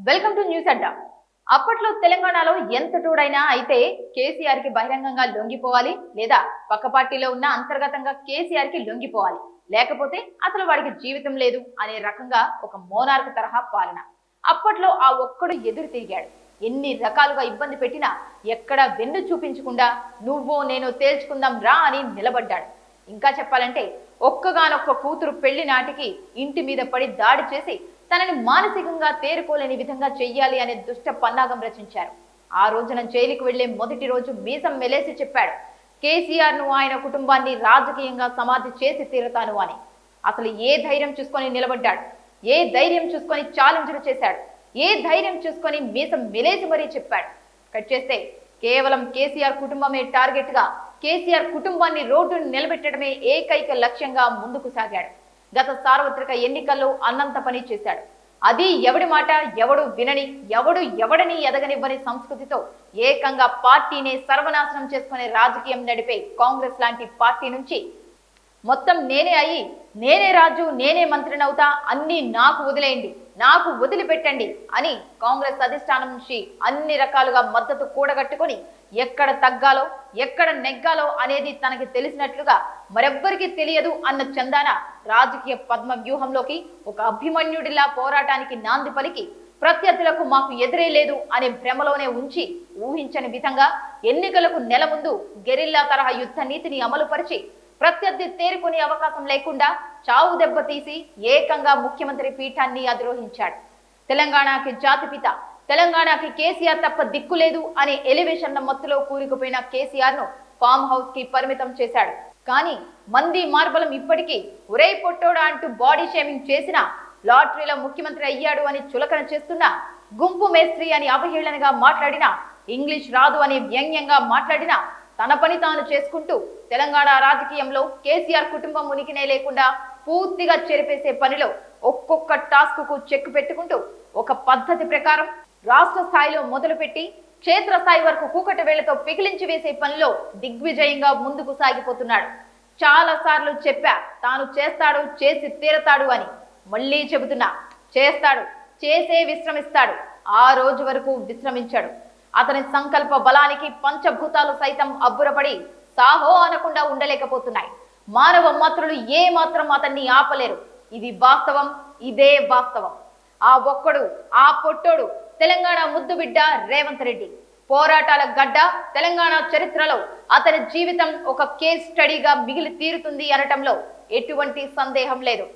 Welcome to news అడ్డా. అప్పట్లో తెలంగాణలో ఎంత టూడైనా అయితే కేసీఆర్ కి బహిరంగంగా లొంగిపోవాలి, లేదా పక్క పార్టీలో ఉన్న అంతర్గతంగా కేసీఆర్ కి లొంగిపోవాలి, లేకపోతే అసలు వాడికి జీవితం లేదు అనే రకంగా ఒక మోనార్క్ తరహా పాలన. అప్పట్లో ఆ ఒక్కడు ఎదురు తిరిగాడు. ఎన్ని రకాలుగా ఇబ్బంది పెట్టినా ఎక్కడా వెన్ను చూపించకుండా నువ్వో నేను తేల్చుకుందాం రా అని నిలబడ్డాడు. ఇంకా చెప్పాలంటే ఒక్కగానొక్క కూతురు పెళ్లి నాటికి ఇంటి మీద పడి దాడి చేసి తనని మానసికంగా తేరుకోలేని విధంగా చెయ్యాలి అనే దుష్ట పన్నాగం రచించారు. ఆ రోజున జైలుకు వెళ్లే మొదటి రోజు మీసం మెలేసి చెప్పాడు, కేసీఆర్ ను ఆయన కుటుంబాన్ని రాజకీయంగా సమాధి చేసి తీరతాను అని. అసలు ఏ ధైర్యం చూసుకొని నిలబడ్డాడు? ఏ ధైర్యం చూసుకొని ఛాలెంజ్లు చేశాడు? ఏ ధైర్యం చూసుకొని మీసం మెలేసి మరీ చెప్పాడు? కట్ చేస్తే కేవలం కేసీఆర్ కుటుంబమే టార్గెట్ గా కేసీఆర్ కుటుంబాన్ని రోడ్డును నిలబెట్టడమే ఏకైక లక్ష్యంగా ముందుకు సాగాడు. గత సార్వత్రిక ఎన్నికల్లో అన్నంత పని చేశాడు. అది ఎవడి మాట ఎవడు వినని, ఎవడని ఎదగనివ్వని సంస్కృతితో ఏకంగా పార్టీనే సర్వనాశనం చేసుకునే రాజకీయం నడిపే కాంగ్రెస్ లాంటి పార్టీ నుంచి మొత్తం నేనే అయ్యి నేనే రాజు నేనే మంత్రినవుతా, అన్ని నాకు వదిలేయండి, నాకు వదిలిపెట్టండి అని కాంగ్రెస్ అధిష్టానం నుంచి అన్ని రకాలుగా మద్దతు కూడగట్టుకొని ఎక్కడ తగ్గాలో ఎక్కడ నెగ్గాలో అనేది తనకి తెలిసినట్లుగా మరెవ్వరికి తెలియదు అన్న చందాన రాజకీయ పద్మ వ్యూహంలోకి ఒక అభిమన్యుడిలా పోరాటానికి నాంది పలికి ప్రత్యర్థులకు మాకు ఎదురే లేదు అనే భ్రమలోనే ఉంచి ఊహించని విధంగా ఎన్నికలకు నెల ముందు గెరిల్లా తరహా యుద్ధ నీతిని అమలుపరిచి ప్రత్యర్థి తేరుకునే అవకాశం లేకుండా చావు దెబ్బ తీసి ఏకంగా ముఖ్యమంత్రి పీఠాన్ని అధిరోహించాడు. తెలంగాణకి జాతిపిత, తెలంగాణకి కేసీఆర్ తప్ప దిక్కులేదు అనే ఎలివేషన్ల మత్తులో కూరుకుపోయిన కేసీఆర్ ను ఫామ్ హౌస్ కి పరిమితం చేశాడు. కానీ మంది మార్బలం ఇప్పటికీ ఒరే పొట్టోడా అంటూ బాడీ షేమింగ్ చేసినా, లాటరీలో ముఖ్యమంత్రి అయ్యాడు అని చులకన చేస్తున్నా, గుంపు మేస్త్రి అని అవహేళనగా మాట్లాడినా, ఇంగ్లీష్ రాదు అని వ్యంగ్యంగా మాట్లాడినా, తన పని తాను చేసుకుంటూ తెలంగాణ రాజకీయంలో కేసీఆర్ కుటుంబం ఉనికినే లేకుండా పూర్తిగా చెరిపేసే పనిలో ఒక్కొక్క టాస్క్ కు చెక్ పెట్టుకుంటూ ఒక పద్ధతి ప్రకారం రాష్ట్ర స్థాయిలో మొదలుపెట్టి క్షేత్రస్థాయి వరకు కూకటి వేళ్లతో పిగిలించి వేసే పనిలో దిగ్విజయంగా ముందుకు సాగిపోతున్నాడు. చాలా సార్లు చెప్పా తాను చేస్తాడు, చేసి తీరతాడు అని. మళ్ళీ చెబుతున్నా, చేస్తాడు, చేసే విశ్రమిస్తాడు. ఆ రోజు వరకు విశ్రమించాడు. అతని సంకల్ప బలానికి పంచభూతాలు సైతం అబ్బురపడి సాహో అనకుండా ఉండలేకపోతున్నాయి. మానవ మాత్రులు ఏ మాత్రం అతన్ని ఆపలేరు. ఇది వాస్తవం, ఇదే వాస్తవం. ఆ ఒక్కడు, ఆ పొట్టోడు తెలంగాణ ముద్దుబిడ్డ రేవంత్ రెడ్డి. పోరాటాల గడ్డ తెలంగాణ చరిత్రలో అతని జీవితం ఒక కేస్ స్టడీగా మిగిలి తీరుతుంది అనటంలో ఎటువంటి సందేహం లేదు.